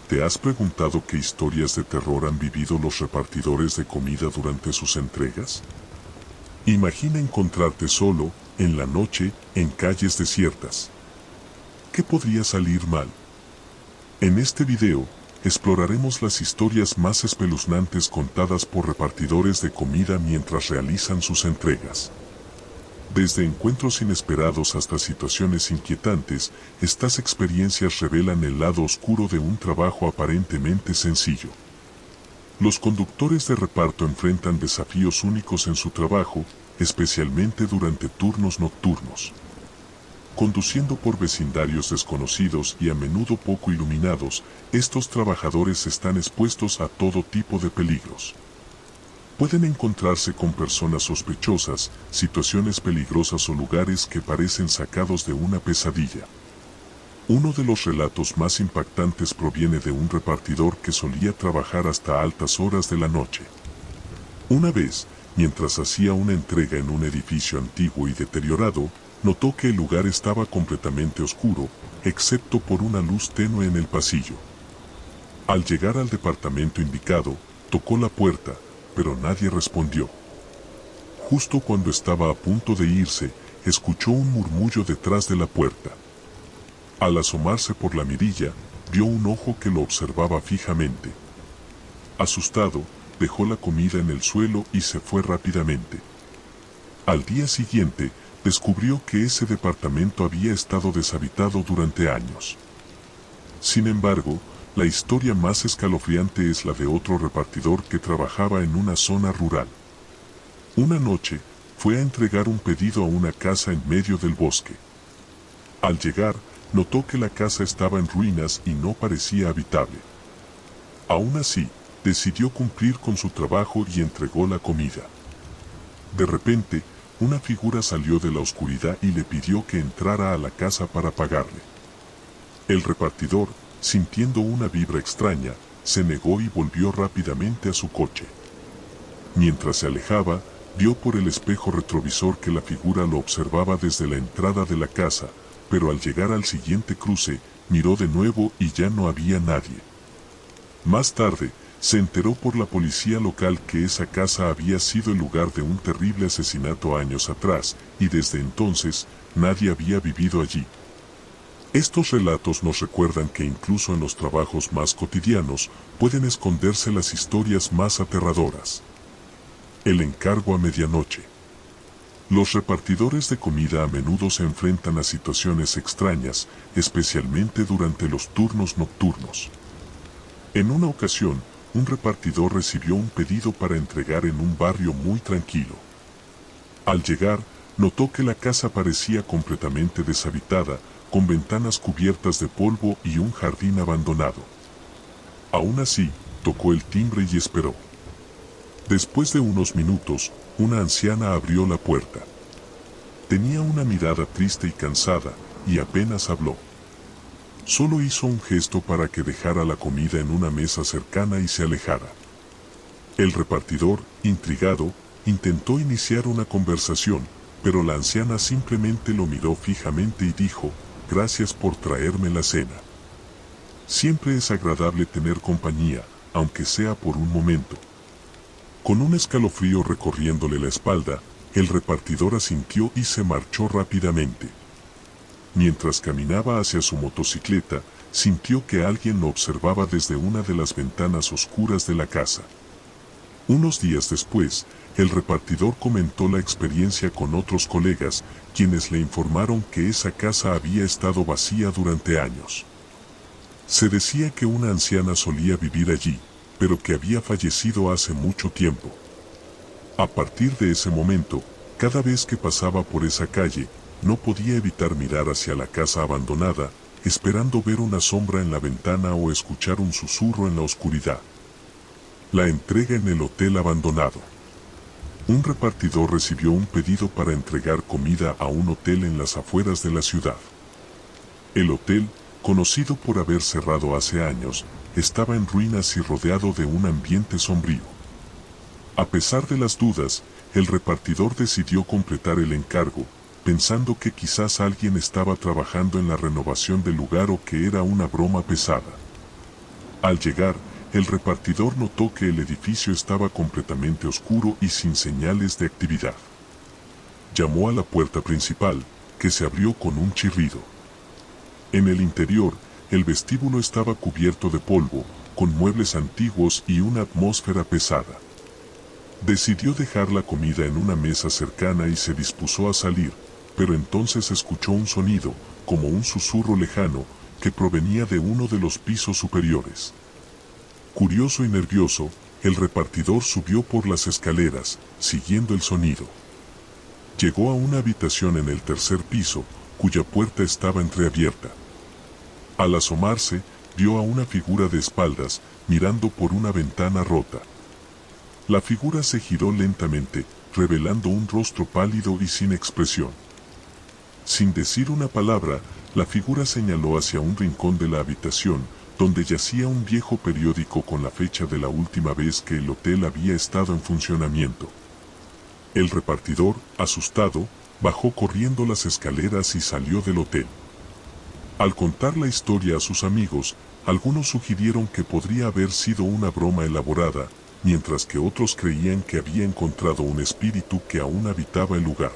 ¿Te has preguntado qué historias de terror han vivido los repartidores de comida durante sus entregas? Imagina encontrarte solo, en la noche, en calles desiertas. ¿Qué podría salir mal? En este video, exploraremos las historias más espeluznantes contadas por repartidores de comida mientras realizan sus entregas. Desde encuentros inesperados hasta situaciones inquietantes, estas experiencias revelan el lado oscuro de un trabajo aparentemente sencillo. Los conductores de reparto enfrentan desafíos únicos en su trabajo, especialmente durante turnos nocturnos. Conduciendo por vecindarios desconocidos y a menudo poco iluminados, estos trabajadores están expuestos a todo tipo de peligros. Pueden encontrarse con personas sospechosas, situaciones peligrosas o lugares que parecen sacados de una pesadilla. Uno de los relatos más impactantes proviene de un repartidor que solía trabajar hasta altas horas de la noche. Una vez, mientras hacía una entrega en un edificio antiguo y deteriorado, notó que el lugar estaba completamente oscuro, excepto por una luz tenue en el pasillo. Al llegar al departamento indicado, tocó la puerta, pero nadie respondió. Justo cuando estaba a punto de irse, escuchó un murmullo detrás de la puerta. Al asomarse por la mirilla, vio un ojo que lo observaba fijamente. Asustado, dejó la comida en el suelo y se fue rápidamente. Al día siguiente, descubrió que ese departamento había estado deshabitado durante años. Sin embargo, la historia más escalofriante es la de otro repartidor que trabajaba en una zona rural. Una noche, fue a entregar un pedido a una casa en medio del bosque. Al llegar, notó que la casa estaba en ruinas y no parecía habitable. Aún así, decidió cumplir con su trabajo y entregó la comida. De repente, una figura salió de la oscuridad y le pidió que entrara a la casa para pagarle. El repartidor, sintiendo una vibra extraña, se negó y volvió rápidamente a su coche. Mientras se alejaba, vio por el espejo retrovisor que la figura lo observaba desde la entrada de la casa, pero al llegar al siguiente cruce, miró de nuevo y ya no había nadie. Más tarde, se enteró por la policía local que esa casa había sido el lugar de un terrible asesinato años atrás, y desde entonces, nadie había vivido allí. Estos relatos nos recuerdan que incluso en los trabajos más cotidianos, pueden esconderse las historias más aterradoras. El encargo a medianoche. Los repartidores de comida a menudo se enfrentan a situaciones extrañas, especialmente durante los turnos nocturnos. En una ocasión, un repartidor recibió un pedido para entregar en un barrio muy tranquilo. Al llegar, notó que la casa parecía completamente deshabitada, con ventanas cubiertas de polvo y un jardín abandonado. Aún así, tocó el timbre y esperó. Después de unos minutos, una anciana abrió la puerta. Tenía una mirada triste y cansada, y apenas habló. Solo hizo un gesto para que dejara la comida en una mesa cercana y se alejara. El repartidor, intrigado, intentó iniciar una conversación, pero la anciana simplemente lo miró fijamente y dijo: «Gracias por traerme la cena. Siempre es agradable tener compañía, aunque sea por un momento». Con un escalofrío recorriéndole la espalda, el repartidor asintió y se marchó rápidamente. Mientras caminaba hacia su motocicleta, sintió que alguien lo observaba desde una de las ventanas oscuras de la casa. Unos días después, el repartidor comentó la experiencia con otros colegas, quienes le informaron que esa casa había estado vacía durante años. Se decía que una anciana solía vivir allí, pero que había fallecido hace mucho tiempo. A partir de ese momento, cada vez que pasaba por esa calle, no podía evitar mirar hacia la casa abandonada, esperando ver una sombra en la ventana o escuchar un susurro en la oscuridad. La entrega en el hotel abandonado. Un repartidor recibió un pedido para entregar comida a un hotel en las afueras de la ciudad. El hotel, conocido por haber cerrado hace años, estaba en ruinas y rodeado de un ambiente sombrío. A pesar de las dudas, el repartidor decidió completar el encargo, pensando que quizás alguien estaba trabajando en la renovación del lugar o que era una broma pesada. Al llegar, el repartidor notó que el edificio estaba completamente oscuro y sin señales de actividad. Llamó a la puerta principal, que se abrió con un chirrido. En el interior, el vestíbulo estaba cubierto de polvo, con muebles antiguos y una atmósfera pesada. Decidió dejar la comida en una mesa cercana y se dispuso a salir, pero entonces escuchó un sonido, como un susurro lejano, que provenía de uno de los pisos superiores. Curioso y nervioso, el repartidor subió por las escaleras, siguiendo el sonido. Llegó a una habitación en el tercer piso, cuya puerta estaba entreabierta. Al asomarse, vio a una figura de espaldas, mirando por una ventana rota. La figura se giró lentamente, revelando un rostro pálido y sin expresión. Sin decir una palabra, la figura señaló hacia un rincón de la habitación, donde yacía un viejo periódico con la fecha de la última vez que el hotel había estado en funcionamiento. El repartidor, asustado, bajó corriendo las escaleras y salió del hotel. Al contar la historia a sus amigos, algunos sugirieron que podría haber sido una broma elaborada, mientras que otros creían que había encontrado un espíritu que aún habitaba el lugar.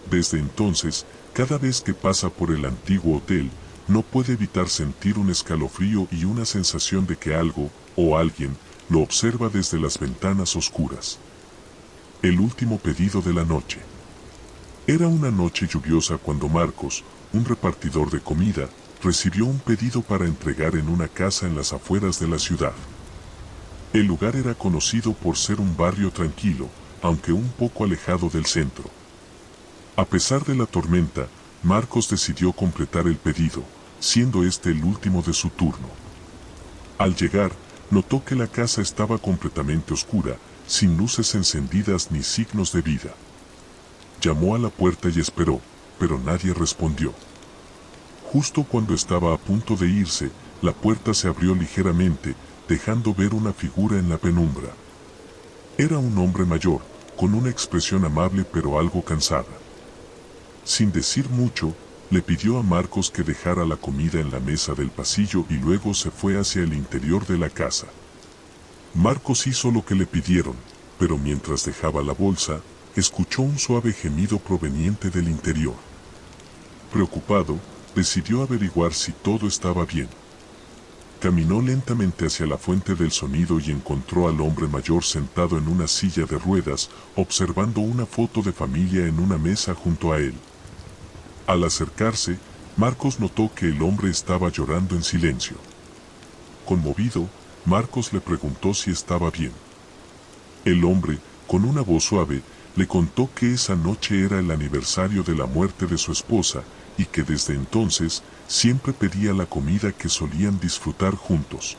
Desde entonces, cada vez que pasa por el antiguo hotel, no puede evitar sentir un escalofrío y una sensación de que algo, o alguien, lo observa desde las ventanas oscuras. El último pedido de la noche. Era una noche lluviosa cuando Marcos, un repartidor de comida, recibió un pedido para entregar en una casa en las afueras de la ciudad. El lugar era conocido por ser un barrio tranquilo, aunque un poco alejado del centro. A pesar de la tormenta, Marcos decidió completar el pedido, siendo este el último de su turno. Al llegar, notó que la casa estaba completamente oscura, sin luces encendidas ni signos de vida. Llamó a la puerta y esperó, pero nadie respondió. Justo cuando estaba a punto de irse, la puerta se abrió ligeramente, dejando ver una figura en la penumbra. Era un hombre mayor, con una expresión amable pero algo cansada. Sin decir mucho, le pidió a Marcos que dejara la comida en la mesa del pasillo y luego se fue hacia el interior de la casa. Marcos hizo lo que le pidieron, pero mientras dejaba la bolsa, escuchó un suave gemido proveniente del interior. Preocupado, decidió averiguar si todo estaba bien. Caminó lentamente hacia la fuente del sonido y encontró al hombre mayor sentado en una silla de ruedas, observando una foto de familia en una mesa junto a él. Al acercarse, Marcos notó que el hombre estaba llorando en silencio. Conmovido, Marcos le preguntó si estaba bien. El hombre, con una voz suave, le contó que esa noche era el aniversario de la muerte de su esposa y que desde entonces siempre pedía la comida que solían disfrutar juntos.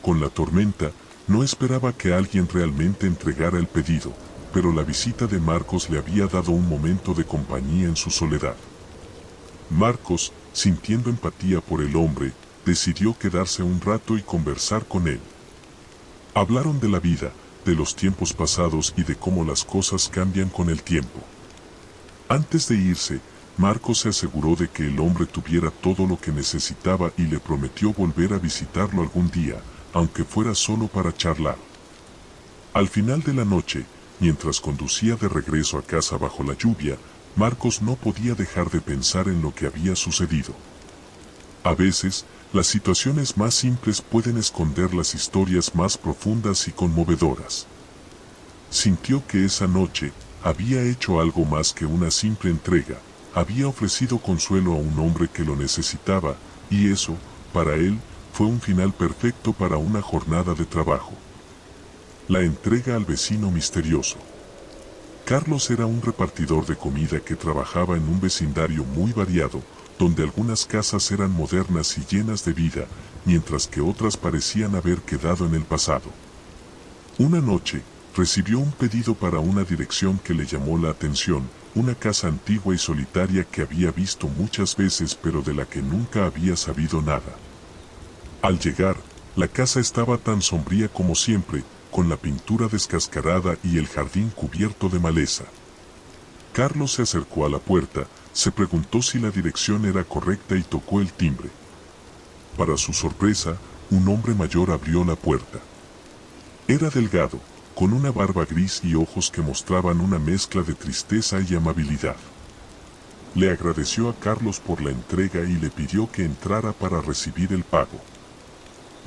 Con la tormenta, no esperaba que alguien realmente entregara el pedido, pero la visita de Marcos le había dado un momento de compañía en su soledad. Marcos, sintiendo empatía por el hombre, decidió quedarse un rato y conversar con él. Hablaron de la vida, de los tiempos pasados y de cómo las cosas cambian con el tiempo. Antes de irse, Marcos se aseguró de que el hombre tuviera todo lo que necesitaba y le prometió volver a visitarlo algún día, aunque fuera solo para charlar. Al final de la noche, mientras conducía de regreso a casa bajo la lluvia, Marcos no podía dejar de pensar en lo que había sucedido. A veces, las situaciones más simples pueden esconder las historias más profundas y conmovedoras. Sintió que esa noche había hecho algo más que una simple entrega, había ofrecido consuelo a un hombre que lo necesitaba, y eso, para él, fue un final perfecto para una jornada de trabajo. La entrega al vecino misterioso. Carlos era un repartidor de comida que trabajaba en un vecindario muy variado, donde algunas casas eran modernas y llenas de vida, mientras que otras parecían haber quedado en el pasado. Una noche, recibió un pedido para una dirección que le llamó la atención, una casa antigua y solitaria que había visto muchas veces pero de la que nunca había sabido nada. Al llegar, la casa estaba tan sombría como siempre, con la pintura descascarada y el jardín cubierto de maleza. Carlos se acercó a la puerta, se preguntó si la dirección era correcta y tocó el timbre. Para su sorpresa, un hombre mayor abrió la puerta. Era delgado, con una barba gris y ojos que mostraban una mezcla de tristeza y amabilidad. Le agradeció a Carlos por la entrega y le pidió que entrara para recibir el pago.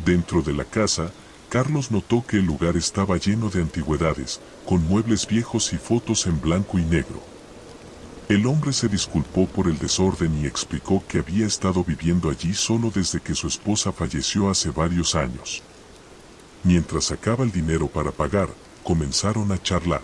Dentro de la casa, Carlos notó que el lugar estaba lleno de antigüedades, con muebles viejos y fotos en blanco y negro. El hombre se disculpó por el desorden y explicó que había estado viviendo allí solo desde que su esposa falleció hace varios años. Mientras sacaba el dinero para pagar, comenzaron a charlar.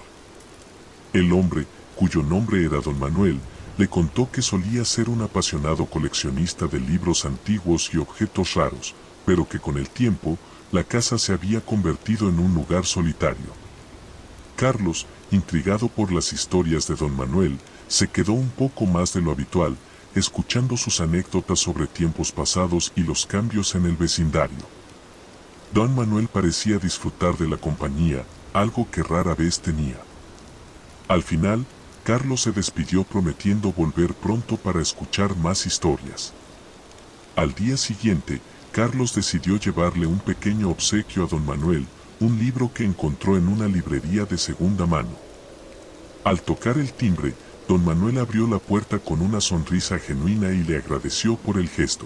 El hombre, cuyo nombre era Don Manuel, le contó que solía ser un apasionado coleccionista de libros antiguos y objetos raros, pero que con el tiempo, la casa se había convertido en un lugar solitario. Carlos, intrigado por las historias de Don Manuel, se quedó un poco más de lo habitual, escuchando sus anécdotas sobre tiempos pasados y los cambios en el vecindario. Don Manuel parecía disfrutar de la compañía, algo que rara vez tenía. Al final, Carlos se despidió prometiendo volver pronto para escuchar más historias. Al día siguiente, Carlos decidió llevarle un pequeño obsequio a Don Manuel, un libro que encontró en una librería de segunda mano. Al tocar el timbre, Don Manuel abrió la puerta con una sonrisa genuina y le agradeció por el gesto.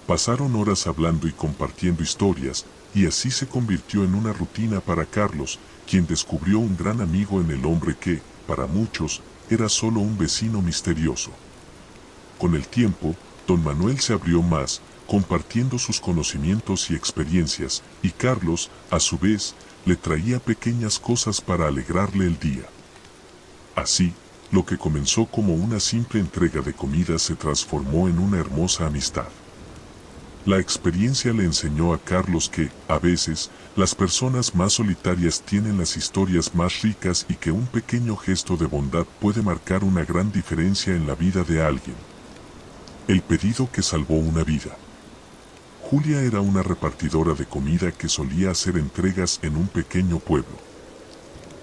Pasaron horas hablando y compartiendo historias, y así se convirtió en una rutina para Carlos, quien descubrió un gran amigo en el hombre que, para muchos, era solo un vecino misterioso. Con el tiempo, Don Manuel se abrió más, compartiendo sus conocimientos y experiencias, y Carlos, a su vez, le traía pequeñas cosas para alegrarle el día. Así, lo que comenzó como una simple entrega de comida se transformó en una hermosa amistad. La experiencia le enseñó a Carlos que, a veces, las personas más solitarias tienen las historias más ricas y que un pequeño gesto de bondad puede marcar una gran diferencia en la vida de alguien. El pedido que salvó una vida. Julia era una repartidora de comida que solía hacer entregas en un pequeño pueblo.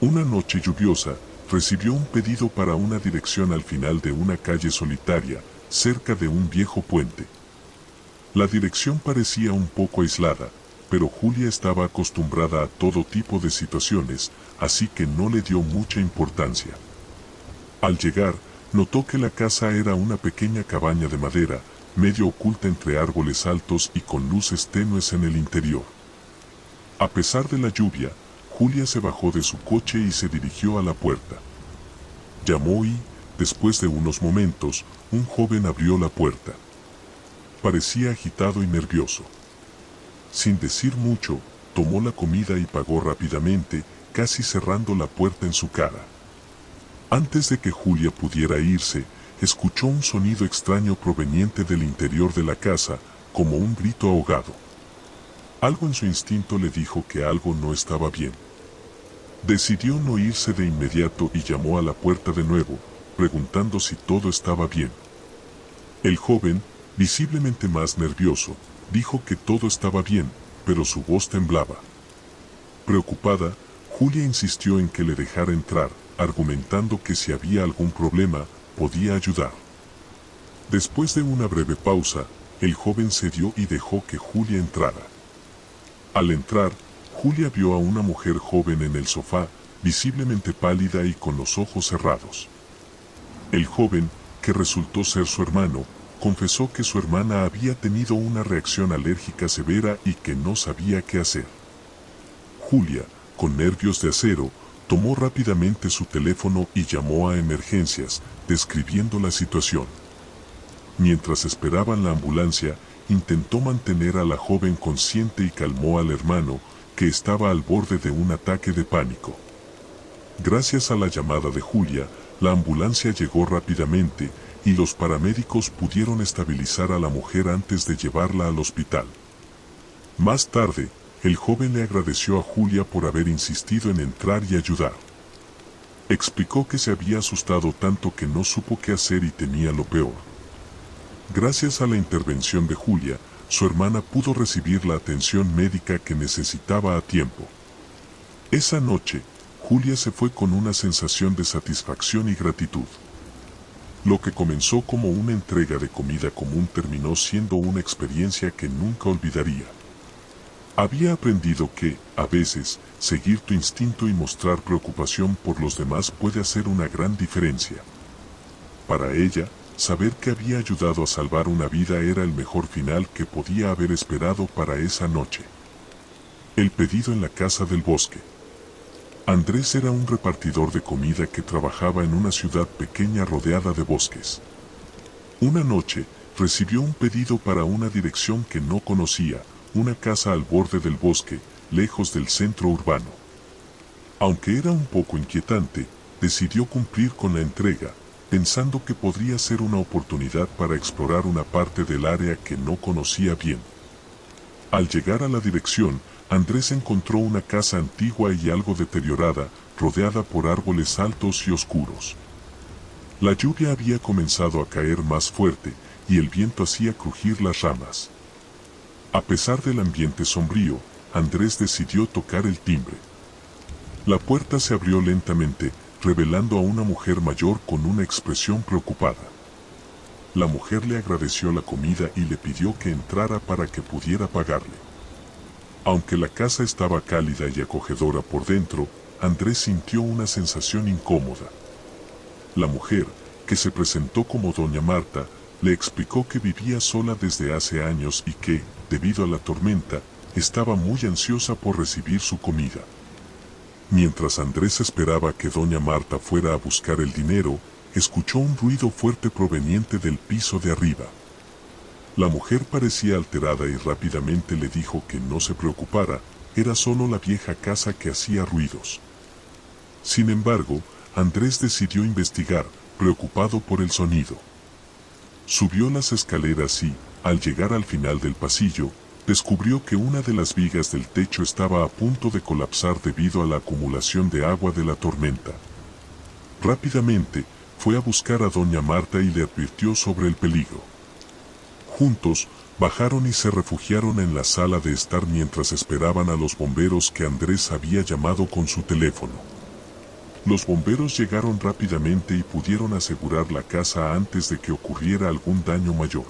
Una noche lluviosa, recibió un pedido para una dirección al final de una calle solitaria, cerca de un viejo puente. La dirección parecía un poco aislada, pero Julia estaba acostumbrada a todo tipo de situaciones, así que no le dio mucha importancia. Al llegar, notó que la casa era una pequeña cabaña de madera, medio oculta entre árboles altos y con luces tenues en el interior. A pesar de la lluvia, Julia se bajó de su coche y se dirigió a la puerta. Llamó y, después de unos momentos, un joven abrió la puerta. Parecía agitado y nervioso. Sin decir mucho, tomó la comida y pagó rápidamente, casi cerrando la puerta en su cara. Antes de que Julia pudiera irse, escuchó un sonido extraño proveniente del interior de la casa, como un grito ahogado. Algo en su instinto le dijo que algo no estaba bien. Decidió no irse de inmediato y llamó a la puerta de nuevo, preguntando si todo estaba bien. El joven, visiblemente más nervioso, dijo que todo estaba bien, pero su voz temblaba. Preocupada, Julia insistió en que le dejara entrar, argumentando que si había algún problema, podía ayudar. Después de una breve pausa, el joven cedió y dejó que Julia entrara. Al entrar, Julia vio a una mujer joven en el sofá, visiblemente pálida y con los ojos cerrados. El joven, que resultó ser su hermano, confesó que su hermana había tenido una reacción alérgica severa y que no sabía qué hacer. Julia, con nervios de acero, tomó rápidamente su teléfono y llamó a emergencias, describiendo la situación. Mientras esperaban la ambulancia, intentó mantener a la joven consciente y calmó al hermano, que estaba al borde de un ataque de pánico. Gracias a la llamada de Julia, la ambulancia llegó rápidamente, y los paramédicos pudieron estabilizar a la mujer antes de llevarla al hospital. Más tarde, el joven le agradeció a Julia por haber insistido en entrar y ayudar. Explicó que se había asustado tanto que no supo qué hacer y temía lo peor. Gracias a la intervención de Julia, su hermana pudo recibir la atención médica que necesitaba a tiempo. Esa noche, Julia se fue con una sensación de satisfacción y gratitud. Lo que comenzó como una entrega de comida común terminó siendo una experiencia que nunca olvidaría. Había aprendido que, a veces, seguir tu instinto y mostrar preocupación por los demás puede hacer una gran diferencia. Para ella, saber que había ayudado a salvar una vida era el mejor final que podía haber esperado para esa noche. El pedido en la casa del bosque. Andrés era un repartidor de comida que trabajaba en una ciudad pequeña rodeada de bosques. Una noche, recibió un pedido para una dirección que no conocía, una casa al borde del bosque, lejos del centro urbano. Aunque era un poco inquietante, decidió cumplir con la entrega, pensando que podría ser una oportunidad para explorar una parte del área que no conocía bien. Al llegar a la dirección, Andrés encontró una casa antigua y algo deteriorada, rodeada por árboles altos y oscuros. La lluvia había comenzado a caer más fuerte, y el viento hacía crujir las ramas. A pesar del ambiente sombrío, Andrés decidió tocar el timbre. La puerta se abrió lentamente, revelando a una mujer mayor con una expresión preocupada. La mujer le agradeció la comida y le pidió que entrara para que pudiera pagarle. Aunque la casa estaba cálida y acogedora por dentro, Andrés sintió una sensación incómoda. La mujer, que se presentó como doña Marta, le explicó que vivía sola desde hace años y que, debido a la tormenta, estaba muy ansiosa por recibir su comida. Mientras Andrés esperaba que doña Marta fuera a buscar el dinero, escuchó un ruido fuerte proveniente del piso de arriba. La mujer parecía alterada y rápidamente le dijo que no se preocupara, era solo la vieja casa que hacía ruidos. Sin embargo, Andrés decidió investigar, preocupado por el sonido. Subió las escaleras y, al llegar al final del pasillo, descubrió que una de las vigas del techo estaba a punto de colapsar debido a la acumulación de agua de la tormenta. Rápidamente, fue a buscar a doña Marta y le advirtió sobre el peligro. Juntos, bajaron y se refugiaron en la sala de estar mientras esperaban a los bomberos que Andrés había llamado con su teléfono. Los bomberos llegaron rápidamente y pudieron asegurar la casa antes de que ocurriera algún daño mayor.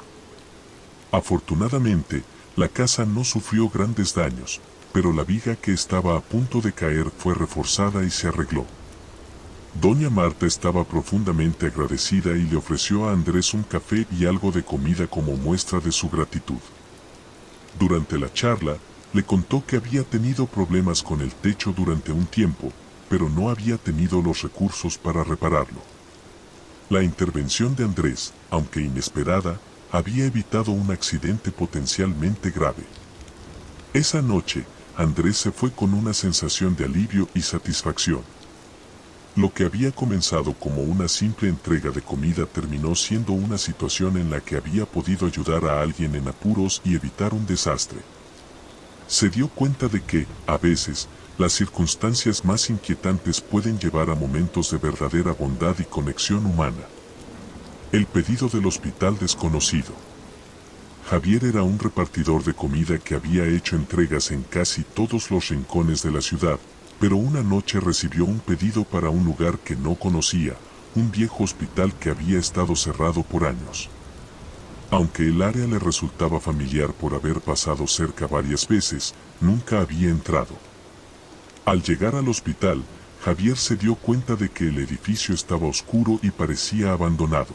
Afortunadamente, la casa no sufrió grandes daños, pero la viga que estaba a punto de caer fue reforzada y se arregló. Doña Marta estaba profundamente agradecida y le ofreció a Andrés un café y algo de comida como muestra de su gratitud. Durante la charla, le contó que había tenido problemas con el techo durante un tiempo, pero no había tenido los recursos para repararlo. La intervención de Andrés, aunque inesperada, había evitado un accidente potencialmente grave. Esa noche, Andrés se fue con una sensación de alivio y satisfacción. Lo que había comenzado como una simple entrega de comida terminó siendo una situación en la que había podido ayudar a alguien en apuros y evitar un desastre. Se dio cuenta de que, a veces, las circunstancias más inquietantes pueden llevar a momentos de verdadera bondad y conexión humana. El pedido del hospital desconocido. Javier era un repartidor de comida que había hecho entregas en casi todos los rincones de la ciudad, pero una noche recibió un pedido para un lugar que no conocía, un viejo hospital que había estado cerrado por años. Aunque el área le resultaba familiar por haber pasado cerca varias veces, nunca había entrado. Al llegar al hospital, Javier se dio cuenta de que el edificio estaba oscuro y parecía abandonado.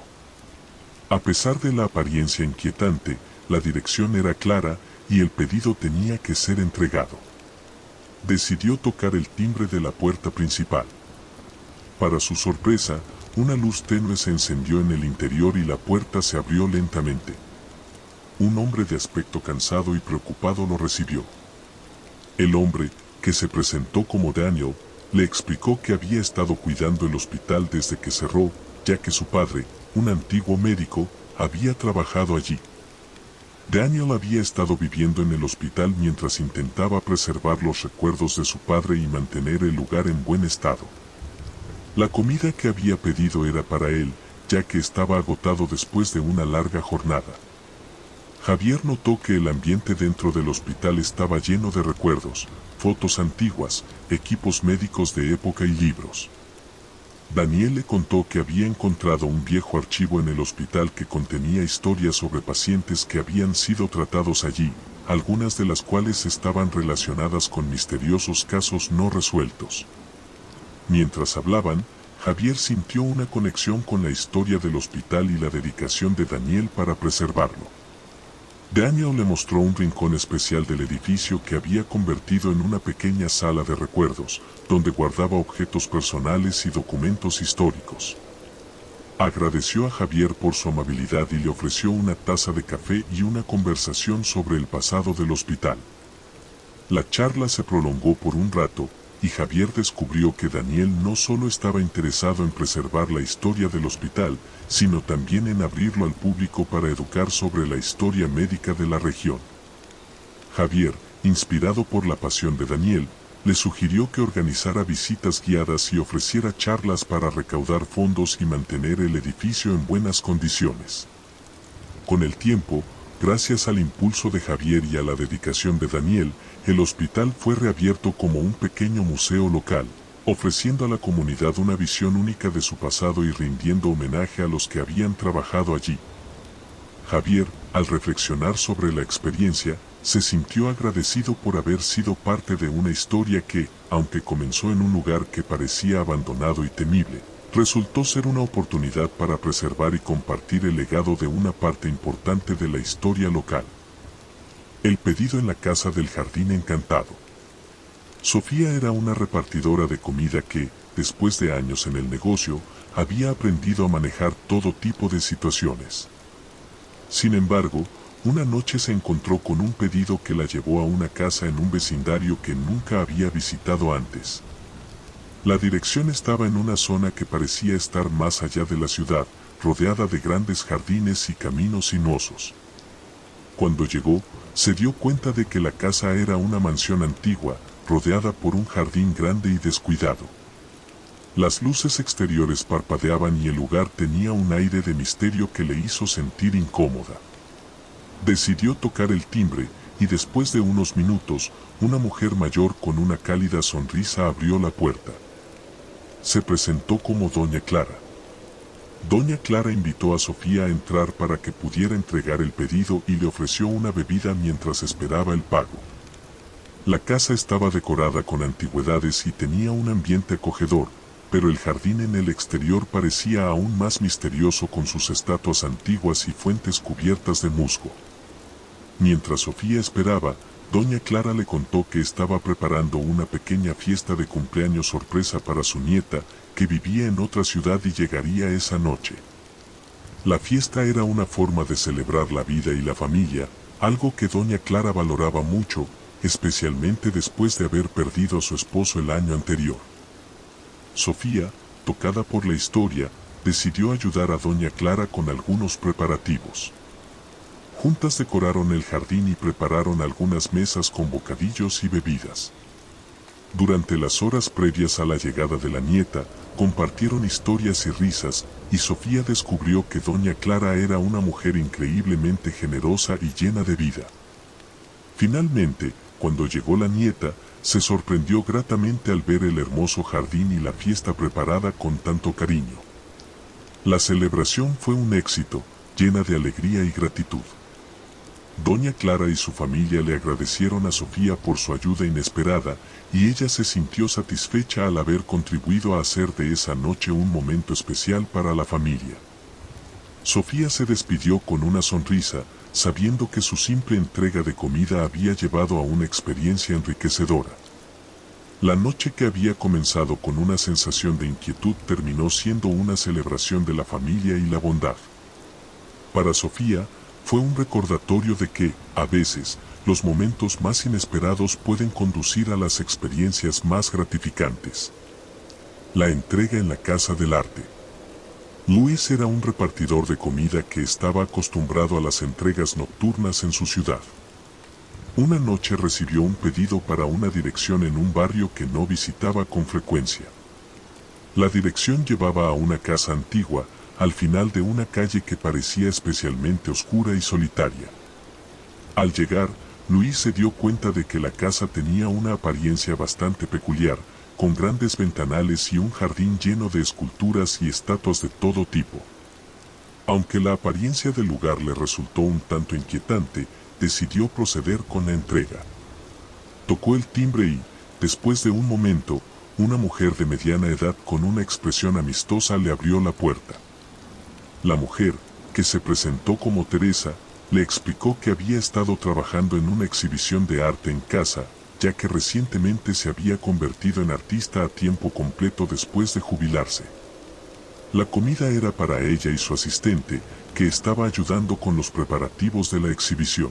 A pesar de la apariencia inquietante, la dirección era clara y el pedido tenía que ser entregado. Decidió tocar el timbre de la puerta principal. Para su sorpresa, una luz tenue se encendió en el interior y la puerta se abrió lentamente. Un hombre de aspecto cansado y preocupado lo recibió. El hombre, que se presentó como Daniel, le explicó que había estado cuidando el hospital desde que cerró, ya que su padre, un antiguo médico, había trabajado allí. Daniel había estado viviendo en el hospital mientras intentaba preservar los recuerdos de su padre y mantener el lugar en buen estado. La comida que había pedido era para él, ya que estaba agotado después de una larga jornada. Javier notó que el ambiente dentro del hospital estaba lleno de recuerdos, fotos antiguas, equipos médicos de época y libros. Daniel le contó que había encontrado un viejo archivo en el hospital que contenía historias sobre pacientes que habían sido tratados allí, algunas de las cuales estaban relacionadas con misteriosos casos no resueltos. Mientras hablaban, Javier sintió una conexión con la historia del hospital y la dedicación de Daniel para preservarlo. Daniel le mostró un rincón especial del edificio que había convertido en una pequeña sala de recuerdos, donde guardaba objetos personales y documentos históricos. Agradeció a Javier por su amabilidad y le ofreció una taza de café y una conversación sobre el pasado del hospital. La charla se prolongó por un rato, y Javier descubrió que Daniel no solo estaba interesado en preservar la historia del hospital, sino también en abrirlo al público para educar sobre la historia médica de la región. Javier, inspirado por la pasión de Daniel, le sugirió que organizara visitas guiadas y ofreciera charlas para recaudar fondos y mantener el edificio en buenas condiciones. Con el tiempo, gracias al impulso de Javier y a la dedicación de Daniel, el hospital fue reabierto como un pequeño museo local, ofreciendo a la comunidad una visión única de su pasado y rindiendo homenaje a los que habían trabajado allí. Javier, al reflexionar sobre la experiencia, se sintió agradecido por haber sido parte de una historia que, aunque comenzó en un lugar que parecía abandonado y temible, resultó ser una oportunidad para preservar y compartir el legado de una parte importante de la historia local. El pedido en la casa del jardín encantado. Sofía era una repartidora de comida que, después de años en el negocio, había aprendido a manejar todo tipo de situaciones. Sin embargo, una noche se encontró con un pedido que la llevó a una casa en un vecindario que nunca había visitado antes. La dirección estaba en una zona que parecía estar más allá de la ciudad, rodeada de grandes jardines y caminos sinuosos. Cuando llegó, se dio cuenta de que la casa era una mansión antigua, rodeada por un jardín grande y descuidado. Las luces exteriores parpadeaban y el lugar tenía un aire de misterio que le hizo sentir incómoda. Decidió tocar el timbre, y después de unos minutos, una mujer mayor con una cálida sonrisa abrió la puerta. Se presentó como Doña Clara. Doña Clara invitó a Sofía a entrar para que pudiera entregar el pedido y le ofreció una bebida mientras esperaba el pago. La casa estaba decorada con antigüedades y tenía un ambiente acogedor, pero el jardín en el exterior parecía aún más misterioso con sus estatuas antiguas y fuentes cubiertas de musgo. Mientras Sofía esperaba, Doña Clara le contó que estaba preparando una pequeña fiesta de cumpleaños sorpresa para su nieta, que vivía en otra ciudad y llegaría esa noche. La fiesta era una forma de celebrar la vida y la familia, algo que Doña Clara valoraba mucho, especialmente después de haber perdido a su esposo el año anterior. Sofía, tocada por la historia, decidió ayudar a Doña Clara con algunos preparativos. Juntas decoraron el jardín y prepararon algunas mesas con bocadillos y bebidas. Durante las horas previas a la llegada de la nieta, compartieron historias y risas, y Sofía descubrió que Doña Clara era una mujer increíblemente generosa y llena de vida. Finalmente, cuando llegó la nieta, se sorprendió gratamente al ver el hermoso jardín y la fiesta preparada con tanto cariño. La celebración fue un éxito, llena de alegría y gratitud. Doña Clara y su familia le agradecieron a Sofía por su ayuda inesperada, y ella se sintió satisfecha al haber contribuido a hacer de esa noche un momento especial para la familia. Sofía se despidió con una sonrisa, sabiendo que su simple entrega de comida había llevado a una experiencia enriquecedora. La noche que había comenzado con una sensación de inquietud terminó siendo una celebración de la familia y la bondad. Para Sofía, fue un recordatorio de que, a veces, los momentos más inesperados pueden conducir a las experiencias más gratificantes. La entrega en la Casa del Arte. Luis era un repartidor de comida que estaba acostumbrado a las entregas nocturnas en su ciudad. Una noche recibió un pedido para una dirección en un barrio que no visitaba con frecuencia. La dirección llevaba a una casa antigua, al final de una calle que parecía especialmente oscura y solitaria. Al llegar, Luis se dio cuenta de que la casa tenía una apariencia bastante peculiar, con grandes ventanales y un jardín lleno de esculturas y estatuas de todo tipo. Aunque la apariencia del lugar le resultó un tanto inquietante, decidió proceder con la entrega. Tocó el timbre y, después de un momento, una mujer de mediana edad con una expresión amistosa le abrió la puerta. La mujer, que se presentó como Teresa, le explicó que había estado trabajando en una exhibición de arte en casa, ya que recientemente se había convertido en artista a tiempo completo después de jubilarse. La comida era para ella y su asistente, que estaba ayudando con los preparativos de la exhibición.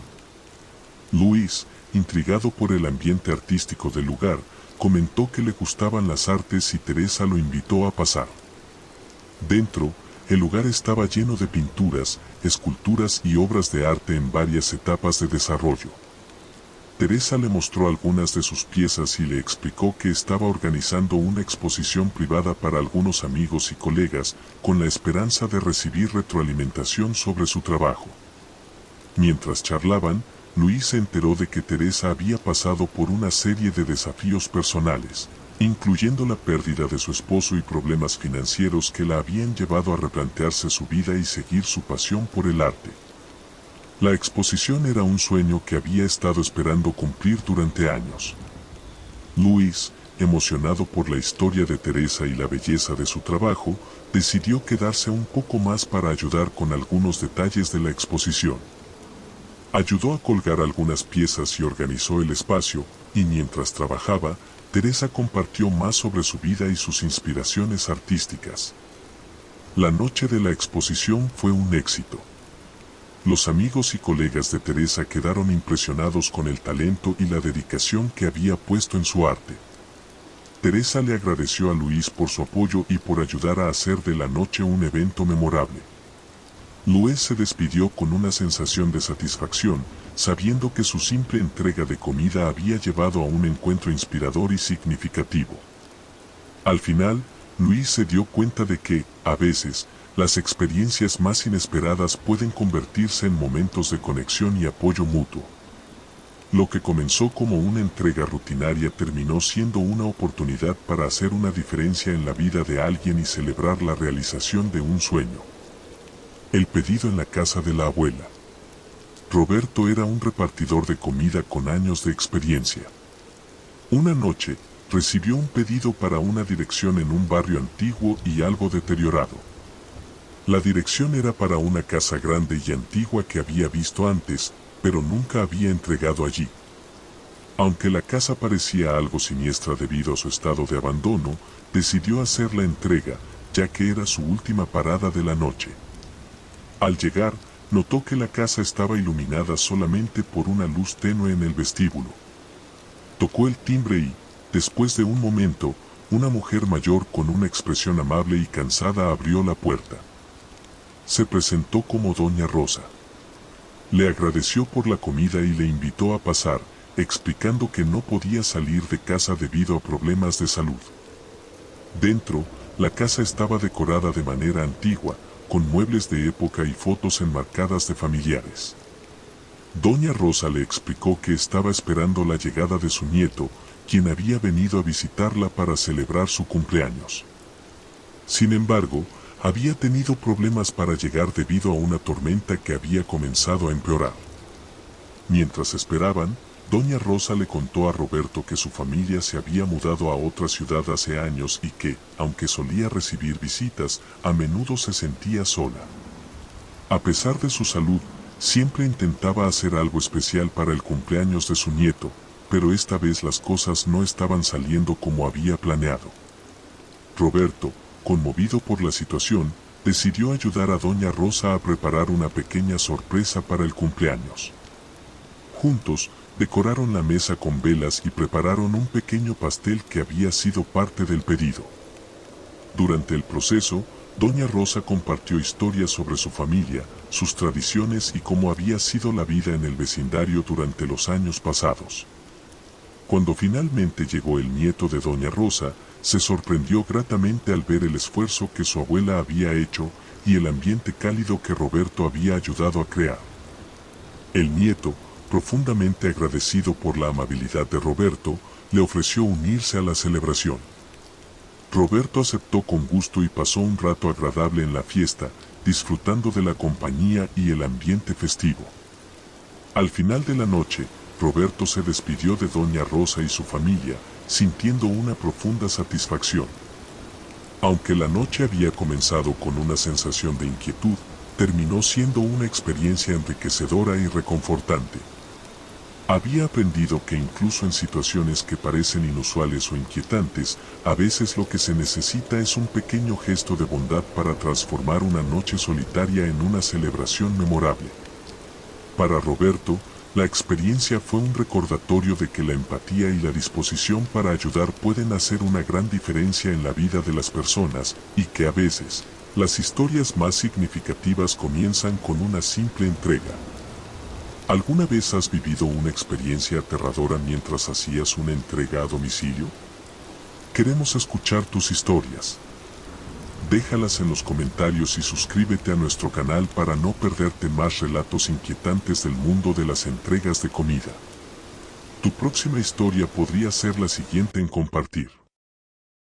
Luis, intrigado por el ambiente artístico del lugar, comentó que le gustaban las artes y Teresa lo invitó a pasar. Dentro, el lugar estaba lleno de pinturas, esculturas y obras de arte en varias etapas de desarrollo. Teresa le mostró algunas de sus piezas y le explicó que estaba organizando una exposición privada para algunos amigos y colegas, con la esperanza de recibir retroalimentación sobre su trabajo. Mientras charlaban, Luis se enteró de que Teresa había pasado por una serie de desafíos personales, incluyendo la pérdida de su esposo y problemas financieros que la habían llevado a replantearse su vida y seguir su pasión por el arte. La exposición era un sueño que había estado esperando cumplir durante años. Luis, emocionado por la historia de Teresa y la belleza de su trabajo, decidió quedarse un poco más para ayudar con algunos detalles de la exposición. Ayudó a colgar algunas piezas y organizó el espacio, y mientras trabajaba, Teresa compartió más sobre su vida y sus inspiraciones artísticas. La noche de la exposición fue un éxito. Los amigos y colegas de Teresa quedaron impresionados con el talento y la dedicación que había puesto en su arte. Teresa le agradeció a Luis por su apoyo y por ayudar a hacer de la noche un evento memorable. Luis se despidió con una sensación de satisfacción, sabiendo que su simple entrega de comida había llevado a un encuentro inspirador y significativo. Al final, Luis se dio cuenta de que, a veces, las experiencias más inesperadas pueden convertirse en momentos de conexión y apoyo mutuo. Lo que comenzó como una entrega rutinaria terminó siendo una oportunidad para hacer una diferencia en la vida de alguien y celebrar la realización de un sueño. El pedido en la casa de la abuela. Roberto era un repartidor de comida con años de experiencia. Una noche, recibió un pedido para una dirección en un barrio antiguo y algo deteriorado. La dirección era para una casa grande y antigua que había visto antes, pero nunca había entregado allí. Aunque la casa parecía algo siniestra debido a su estado de abandono, decidió hacer la entrega, ya que era su última parada de la noche. Al llegar, notó que la casa estaba iluminada solamente por una luz tenue en el vestíbulo. Tocó el timbre y, después de un momento, una mujer mayor con una expresión amable y cansada abrió la puerta. Se presentó como Doña Rosa. Le agradeció por la comida y le invitó a pasar, explicando que no podía salir de casa debido a problemas de salud. Dentro, la casa estaba decorada de manera antigua, con muebles de época y fotos enmarcadas de familiares. Doña Rosa le explicó que estaba esperando la llegada de su nieto, quien había venido a visitarla para celebrar su cumpleaños. Sin embargo, había tenido problemas para llegar debido a una tormenta que había comenzado a empeorar. Mientras esperaban, Doña Rosa le contó a Roberto que su familia se había mudado a otra ciudad hace años y que, aunque solía recibir visitas, a menudo se sentía sola. A pesar de su salud, siempre intentaba hacer algo especial para el cumpleaños de su nieto, pero esta vez las cosas no estaban saliendo como había planeado. Roberto, conmovido por la situación, decidió ayudar a Doña Rosa a preparar una pequeña sorpresa para el cumpleaños. Juntos, decoraron la mesa con velas y prepararon un pequeño pastel que había sido parte del pedido. Durante el proceso, Doña Rosa compartió historias sobre su familia, sus tradiciones y cómo había sido la vida en el vecindario durante los años pasados. Cuando finalmente llegó el nieto de Doña Rosa, se sorprendió gratamente al ver el esfuerzo que su abuela había hecho y el ambiente cálido que Roberto había ayudado a crear. El nieto, profundamente agradecido por la amabilidad de Roberto, le ofreció unirse a la celebración. Roberto aceptó con gusto y pasó un rato agradable en la fiesta, disfrutando de la compañía y el ambiente festivo. Al final de la noche, Roberto se despidió de doña Rosa y su familia, sintiendo una profunda satisfacción. Aunque la noche había comenzado con una sensación de inquietud, terminó siendo una experiencia enriquecedora y reconfortante. Había aprendido que incluso en situaciones que parecen inusuales o inquietantes, a veces lo que se necesita es un pequeño gesto de bondad para transformar una noche solitaria en una celebración memorable. Para Roberto, la experiencia fue un recordatorio de que la empatía y la disposición para ayudar pueden hacer una gran diferencia en la vida de las personas, y que a veces, las historias más significativas comienzan con una simple entrega. ¿Alguna vez has vivido una experiencia aterradora mientras hacías una entrega a domicilio? Queremos escuchar tus historias. Déjalas en los comentarios y suscríbete a nuestro canal para no perderte más relatos inquietantes del mundo de las entregas de comida. Tu próxima historia podría ser la siguiente en compartir.